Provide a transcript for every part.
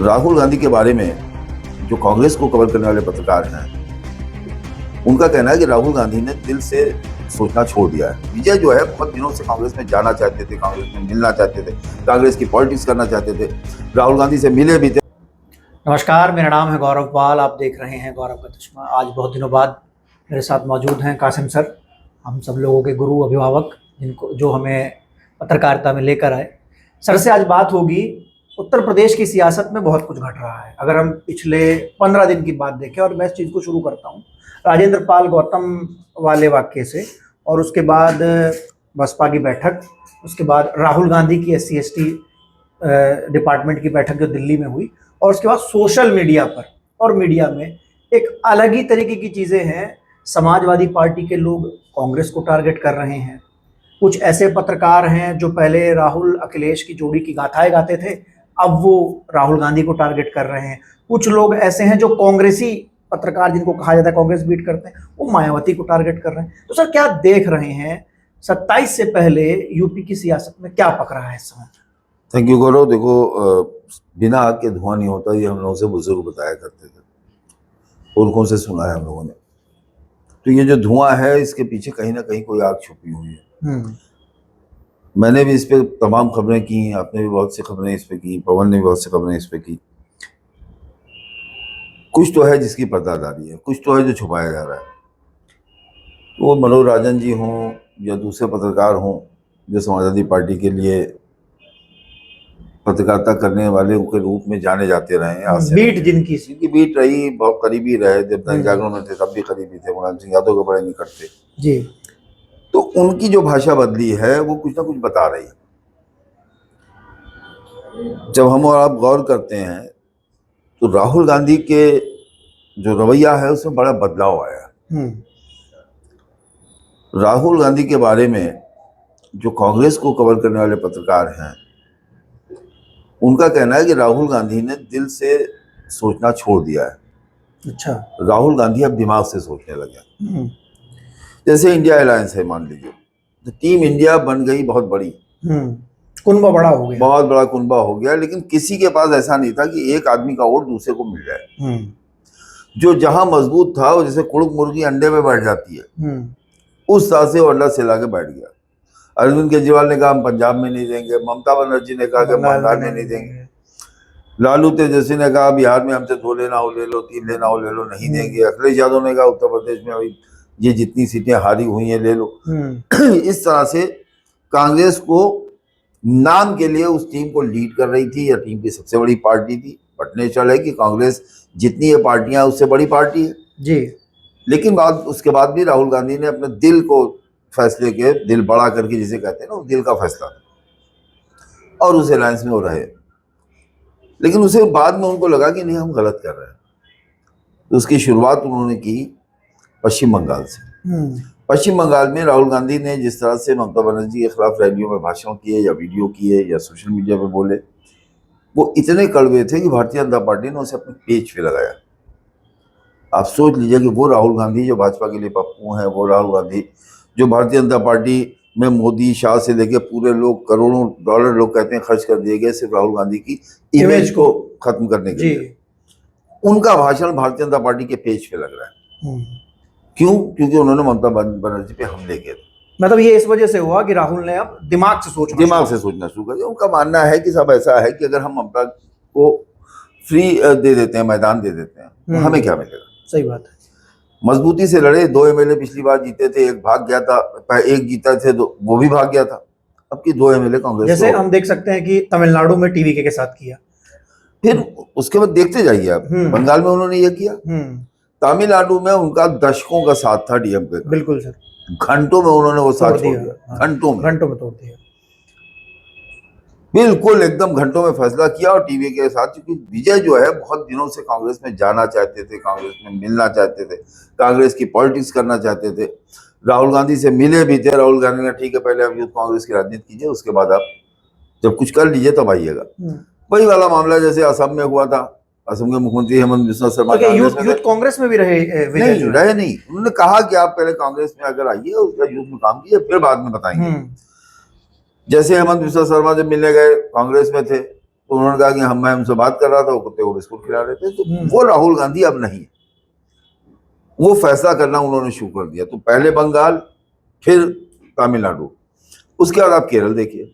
राहुल गांधी के बारे में जो कांग्रेस को कवर करने वाले पत्रकार हैं, उनका कहना है कि राहुल गांधी ने दिल से सोचना छोड़ दिया है। विजय जो है बहुत दिनों से कांग्रेस में जाना चाहते थे, कांग्रेस में मिलना चाहते थे, कांग्रेस की पॉलिटिक्स करना चाहते थे, राहुल गांधी से मिले भी थे। नमस्कार, मेरा नाम है गौरव पाल। आप देख रहे हैं गौरव का चश्मा। आज बहुत दिनों बाद मेरे साथ मौजूद हैं कासिम सर, हम सब लोगों के गुरु अभिभावक, जो हमें पत्रकारिता में लेकर आए। सर से आज बात होगी। उत्तर प्रदेश की सियासत में बहुत कुछ घट रहा है। अगर हम पिछले 15 दिन की बात देखें, और मैं इस चीज़ को शुरू करता हूँ राजेंद्र पाल गौतम वाले वाक्य से, और उसके बाद बसपा की बैठक, उसके बाद राहुल गांधी की SC/ST डिपार्टमेंट की बैठक जो दिल्ली में हुई, और उसके बाद सोशल मीडिया पर और मीडिया में एक अलग ही तरीके की चीज़ें हैं। समाजवादी पार्टी के लोग कांग्रेस को टारगेट कर रहे हैं। कुछ ऐसे पत्रकार हैं जो पहले राहुल अखिलेश की जोड़ी की गाथाएं गाते थे, अब वो राहुल गांधी को टारगेट कर रहे हैं। कुछ लोग ऐसे हैं जो कांग्रेसी पत्रकार, जिनको कहा जाता है कांग्रेस बीट करते हैं, वो मायावती को टारगेट कर रहे हैं। तो सर, क्या देख रहे हैं 27 से पहले यूपी की सियासत में क्या पक रहा है इस समय? थैंक यू गौरव। देखो, बिना आग के धुआं नहीं होता, ये हम लोगों से बुजुर्ग बताया करते थे, पुरखों से सुना है हम लोगों ने। तो ये जो धुआं है, इसके पीछे कहीं ना कहीं कोई आग छुपी हुई है। मैंने भी इस पे तमाम खबरें की, आपने भी बहुत सी खबरें इस पे की, पवन ने भी बहुत सी खबरें इस पे की। कुछ तो है जिसकी पर्दादारी है, कुछ तो है जो छुपाया जा रहा है। तो वो मनोज राजन जी हों या दूसरे पत्रकार हों जो समाजवादी पार्टी के लिए पत्रकारिता करने वाले के रूप में जाने जाते रहे हैं, बीट जिनकी बीट रही, बहुत करीबी रहे। जब दैनिक जागरण में थे तब भी करीबी थे, मुलायम सिंह यादव के बड़े निकट थे जी। तो उनकी जो भाषा बदली है वो कुछ ना कुछ बता रही है। जब हम और आप गौर करते हैं तो राहुल गांधी के जो रवैया है उसमें बड़ा बदलाव आया। राहुल गांधी के बारे में जो कांग्रेस को कवर करने वाले पत्रकार हैं, उनका कहना है कि राहुल गांधी ने दिल से सोचना छोड़ दिया है। अच्छा। राहुल गांधी अब दिमाग से सोचने लगे। जैसे इंडिया अलायंस है, मान लीजिए, तो टीम इंडिया बन गई बहुत बड़ी, कुनबा बड़ा हो गया, बहुत बड़ा कुनबा हो गया। लेकिन किसी के पास ऐसा नहीं था कि एक आदमी का वोट दूसरे को मिल जाए। जो जहां मजबूत था, वो जैसे कुड़ुक मुर्गी अंडे में बैठ जाती है, उस तरह से वो अंडा सिला के बैठ गया। अरविंद केजरीवाल ने कहा हम पंजाब में नहीं देंगे, ममता बनर्जी ने कहा कि बंगाल में नहीं देंगे, लालू तेजस्वी ने कहा बिहार में हमसे 2 लेना हो ले लो, 3 लेना हो ले लो, नहीं देंगे। अखिलेश यादव ने कहा उत्तर प्रदेश में अभी ये जितनी सीटें हारी हुई हैं ले लो। इस तरह से कांग्रेस को नाम के लिए उस टीम को लीड कर रही थी, या टीम की सबसे बड़ी पार्टी थी। बट नेचुरल है कि कांग्रेस जितनी ये पार्टियां उससे बड़ी पार्टी है जी। लेकिन उसके बाद भी राहुल गांधी ने अपने दिल को फैसले के, दिल बड़ा करके जिसे कहते हैं ना, दिल का फैसला, और उस अलायंस में वो रहे। लेकिन उसे बाद में उनको लगा कि नहीं, हम गलत कर रहे हैं। तो उसकी शुरुआत उन्होंने की पश्चिम बंगाल से। पश्चिम बंगाल में राहुल गांधी ने जिस तरह से ममता बनर्जी के खिलाफ रैलियों में भाषण किए, या वीडियो किए, या सोशल मीडिया पे बोले, वो इतने कड़वे थे कि भारतीय जनता पार्टी ने उसे अपने पेज पे लगाया। आप सोच लीजिए कि वो राहुल गांधी जो भाजपा के लिए पप्पू हैं, वो राहुल गांधी जो भारतीय जनता पार्टी में मोदी, शाह से लेके पूरे लोग, करोड़ों डॉलर लोग कहते हैं खर्च कर दिए गए सिर्फ राहुल गांधी की इमेज को खत्म करने के लिए, उनका भाषण भारतीय जनता पार्टी के पेज पे लग रहा है। क्यों? क्योंकि उन्होंने ममता बनर्जी पे हमले किए थे। मतलब ये इस वजह से हुआ कि राहुल ने अब दिमाग से सोचना शुरू कर दिया। उनका मानना है कि सब ऐसा है कि अगर हम ममता को फ्री दे देते हैं, मैदान दे देते हैं, तो हमें क्या मिलेगा। सही बात है। मजबूती से लड़े, 2 MLA पिछली बार जीते थे, एक भाग गया था, एक जीता थे, वो भी भाग गया था। अब की 2 MLA कांग्रेस, जैसे हम देख सकते हैं कि तमिलनाडु में TVK के साथ किया, फिर उसके बाद देखते जाइए आप, बंगाल में उन्होंने ये किया, तमिलनाडु में उनका दशकों का साथ था DMK का। बिल्कुल सर, घंटों में उन्होंने वो साथ छोड़ दिया। घंटों में तोड़ दिया, बिल्कुल एकदम घंटों में फैसला किया। और TVK के साथ, क्योंकि विजय जो है बहुत दिनों से कांग्रेस में जाना चाहते थे, कांग्रेस में मिलना चाहते थे, कांग्रेस की पॉलिटिक्स करना चाहते थे, राहुल गांधी से मिले भी थे। राहुल गांधी ने ठीक है, पहले आप यूथ कांग्रेस की राजनीति कीजिए, उसके बाद आप जब कुछ कर लीजिए तब आइएगा। वही वाला मामला जैसे असम में हुआ था। असम के मुख्यमंत्री हेमंत बिस्वा शर्मा यूथ कांग्रेस में भी रहे नहीं। उन्होंने कहा कि आप पहले कांग्रेस में अगर आइए, उसका यूथ में काम कीजिए, फिर बाद में बताएंगे। जैसे हेमंत बिस्वा शर्मा जब मिलने गए, कांग्रेस में थे, तो उन्होंने कहा कि मैं हमसे बात कर रहा था, वो कुत्ते को बिस्कुट खिला रहे थे। तो वो राहुल गांधी अब नहीं है, वो फैसला करना उन्होंने शुरू कर दिया। तो पहले बंगाल, फिर तमिलनाडु, उसके बाद आप केरल देखिए।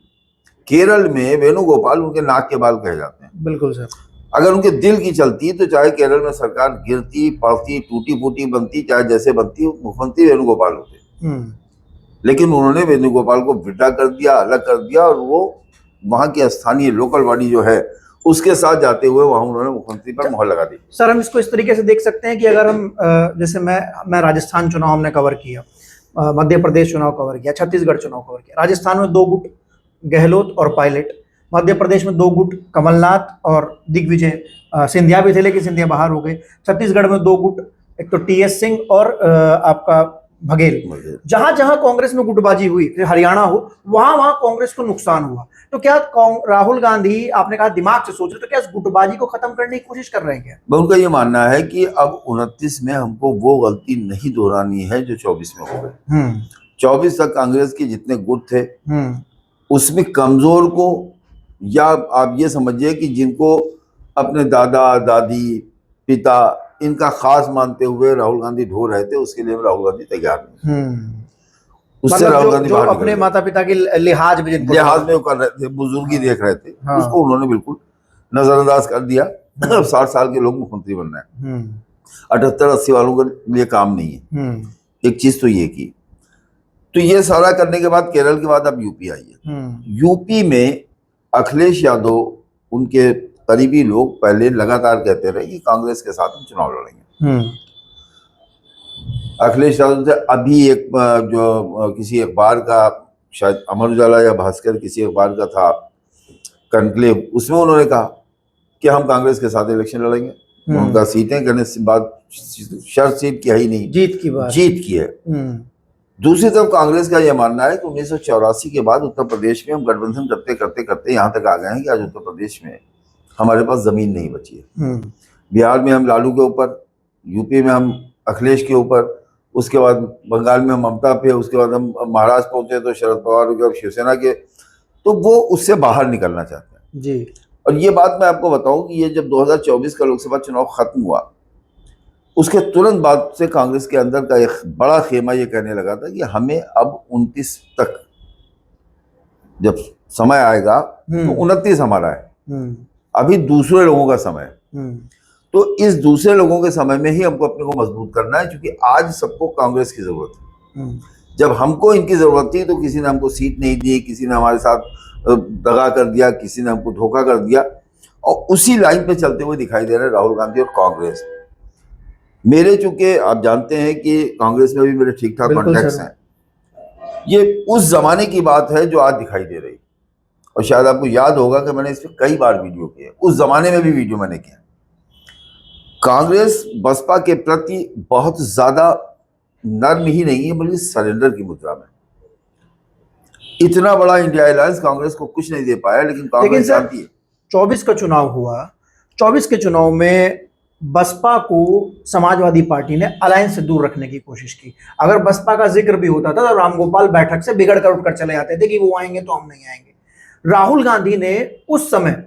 केरल में वेणुगोपाल उनके नाक के बाल कहे जाते हैं। बिल्कुल सर। अगर उनके दिल की चलती तो चाहे केरल में सरकार गिरती, पड़ती, टूटी फूटी बनती, चाहे जैसे बनती, मुख्यमंत्री वेणुगोपाल होते। लेकिन उन्होंने वेणुगोपाल को विड्रा कर दिया, अलग कर दिया, और वो वहां की स्थानीय लोकल बॉडी जो है उसके साथ जाते हुए वहां उन्होंने मुख्यमंत्री पर मोहर लगा दी। सर हम इसको इस तरीके से देख सकते हैं कि अगर हम जैसे मैं राजस्थान चुनाव हमने कवर किया, मध्य प्रदेश चुनाव कवर किया, छत्तीसगढ़ चुनाव कवर किया। राजस्थान में 2 गुट गहलोत और पायलट, मध्य प्रदेश में 2 गुट कमलनाथ और दिग्विजय, सिंधिया भी थे लेकिन सिंधिया बाहर हो गए। छत्तीसगढ़ में 2 गुट, एक तो टीएस सिंह और आपका बघेल। जहां जहां कांग्रेस में गुटबाजी हुई, हरियाणा हो, वहां वहां कांग्रेस को नुकसान हुआ। तो क्या राहुल गांधी, आपने कहा दिमाग से सोच रहे, तो क्या इस गुटबाजी को खत्म करने की कोशिश कर रहे हैं क्या? उनका ये मानना है कि अब 29 में हमको वो गलती नहीं दोहरानी है जो 24 में हो गई। 24 तक कांग्रेस के जितने गुट थे उसमें कमजोर को, या आप ये समझिए कि जिनको अपने दादा दादी पिता इनका खास मानते हुए राहुल गांधी ढो रहे थे, उसके लिए राहुल गांधी तैयार नहीं। उससे मतलब राहुल गांधी जो बाहर अपने माता पिता के लिहाज में वो कर रहे थे, बुजुर्गी देख रहे थे, उसको उन्होंने बिल्कुल नजरअंदाज कर दिया। 60 साल के लोग मुख्यमंत्री बन रहे हैं, 78-80 वालों के लिए काम नहीं है। एक चीज तो ये की, तो ये सारा करने के बाद केरल के बाद अब यूपी आई है। यूपी में अखिलेश यादव, उनके करीबी लोग पहले लगातार कहते रहे कि कांग्रेस के साथ हम चुनाव लड़ेंगे। अखिलेश यादव से अभी एक जो किसी अखबार का, शायद अमर उजाला या भास्कर, किसी अखबार का था कॉन्क्लेव, उसमें उन्होंने कहा कि हम कांग्रेस के साथ इलेक्शन लड़ेंगे। उनका सीटें करने से बात, शर्त सीट की है ही नहीं, जीत की बात, जीत की है। दूसरी तरफ कांग्रेस का यह मानना है कि 1984 के बाद उत्तर प्रदेश में हम गठबंधन करते करते करते यहाँ तक आ गए हैं कि आज उत्तर प्रदेश में हमारे पास जमीन नहीं बची है। बिहार में हम लालू के ऊपर, यूपी में हम अखिलेश के ऊपर, उसके बाद बंगाल में हम ममता पे, उसके बाद हम महाराष्ट्र पहुंचे तो शरद पवार के, शिवसेना के, तो वो उससे बाहर निकलना चाहते हैं जी। और ये बात मैं आपको बताऊं कि ये जब 2024 का लोकसभा चुनाव खत्म हुआ, उसके तुरंत बाद से कांग्रेस के अंदर का एक बड़ा खेमा ये कहने लगा था कि हमें अब 29 तक जब समय आएगा तो 29 हमारा है, अभी दूसरे लोगों का समय है। तो इस दूसरे लोगों के समय में ही हमको अपने को मजबूत करना है, क्योंकि आज सबको कांग्रेस की जरूरत है। जब हमको इनकी जरूरत थी तो किसी ने हमको सीट नहीं दी, किसी ने हमारे साथ दगा कर दिया, किसी ने हमको धोखा कर दिया, और उसी लाइन पे चलते हुए दिखाई दे रहे राहुल गांधी और कांग्रेस। मेरे चूंकि आप जानते हैं कि कांग्रेस में भी मेरे ठीक ठाक कॉन्टैक्ट्स हैं, ये उस जमाने की बात है जो आज दिखाई दे रही, और शायद आपको याद होगा कि मैंने इस पर कई बार वीडियो किए, उस जमाने में भी वीडियो मैंने किया। कांग्रेस बसपा के प्रति बहुत ज्यादा नर्म ही नहीं है, बल्कि सरेंडर की मुद्रा में। इतना बड़ा इंडिया अलायंस कांग्रेस को कुछ नहीं दे पाया, लेकिन कांग्रेस जानती है। 24 का चुनाव हुआ, 24 के चुनाव में बसपा को समाजवादी पार्टी ने अलायंस से दूर रखने की कोशिश की। अगर बसपा का जिक्र भी होता था तो रामगोपाल बैठक से बिगड़ कर उठकर चले जाते थे कि वो आएंगे तो हम नहीं आएंगे। राहुल गांधी ने उस समय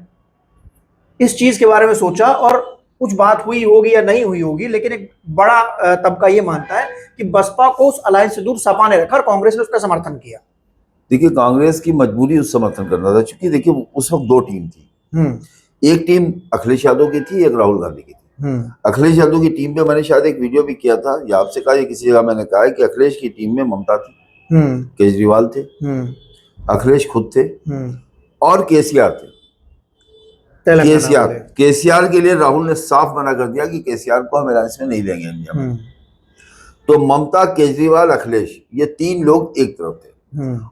इस चीज के बारे में सोचा, और कुछ बात हुई होगी या नहीं हुई होगी, लेकिन एक बड़ा तबका ये मानता है कि बसपा को उस अलायंस से दूर सपा ने रखा और कांग्रेस ने उसका समर्थन किया। देखिए, कांग्रेस की मजबूरी उस समर्थन करना था, क्योंकि देखिए उस वक्त 2 टीम थी। एक टीम अखिलेश यादव की थी, एक राहुल गांधी की थी। अखिलेश यादव की टीम पे मैंने शायद एक वीडियो भी किया था, या आपसे कहा, किसी जगह मैंने कहा है कि अखिलेश की टीम में ममता थी, केजरीवाल थे, अखिलेश खुद थे, और केसीआर थे। केसीआर के लिए राहुल ने साफ मना कर दिया कि केसीआर को हम अलायंस में नहीं लेंगे इंडिया में। तो ममता, केजरीवाल, अखिलेश, ये 3 लोग एक तरफ थे,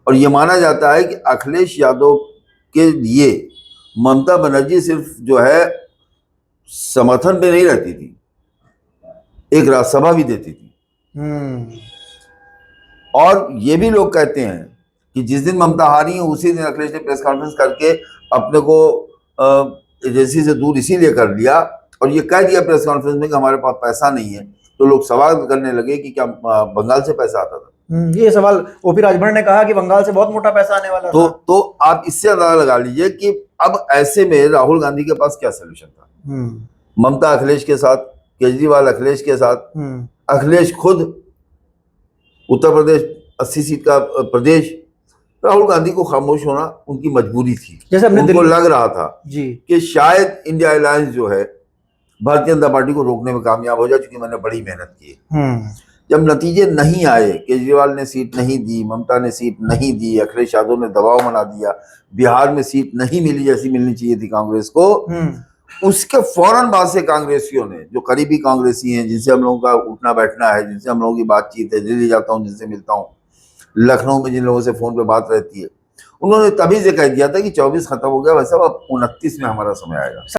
और ये माना जाता है कि अखिलेश यादव के लिए ममता बनर्जी सिर्फ जो है समर्थन पे नहीं रहती थी, एक राज्यसभा भी देती थी। और ये भी लोग कहते हैं कि जिस दिन ममता हारी उसी दिन अखिलेश ने प्रेस कॉन्फ्रेंस करके अपने को एजेंसी से दूर इसीलिए कर लिया, और ये कह दिया प्रेस कॉन्फ्रेंस में कि हमारे पास पैसा नहीं है। तो लोग सवाल करने लगे कि क्या बंगाल से पैसा आता था। ये सवाल ओपी राजभर ने कहा कि बंगाल से बहुत मोटा पैसा आने वाला था। तो आप इससे अंदाजा लगा लीजिए कि अब ऐसे में राहुल गांधी के पास क्या सोल्यूशन था? ममता अखिलेश के साथ, केजरीवाल अखिलेश के साथ, अखिलेश खुद उत्तर प्रदेश 80 सीट का प्रदेश। राहुल गांधी को खामोश होना उनकी मजबूरी थी। जैसे उनको लग रहा था जी कि शायद इंडिया अलायंस जो है भारतीय जनता पार्टी को रोकने में कामयाब हो जाए, क्योंकि मैंने बड़ी मेहनत की। जब नतीजे नहीं आए, केजरीवाल ने सीट नहीं दी, ममता ने सीट नहीं दी, अखिलेश यादव ने दबाव बना दिया, बिहार में सीट नहीं मिली जैसी मिलनी चाहिए थी कांग्रेस को, उसके फौरन बाद से कांग्रेसियों ने, जो करीबी कांग्रेसी हैं, जिनसे हम लोगों का उठना बैठना है, जिनसे हम लोगों की बातचीत है, दिल्ली जाता हूँ जिनसे मिलता हूँ, लखनऊ में जिन लोगों से फोन पे बात रहती है, उन्होंने तभी से कह दिया था कि 24 खत्म हो गया, वैसे अब 29 में हमारा समय आएगा।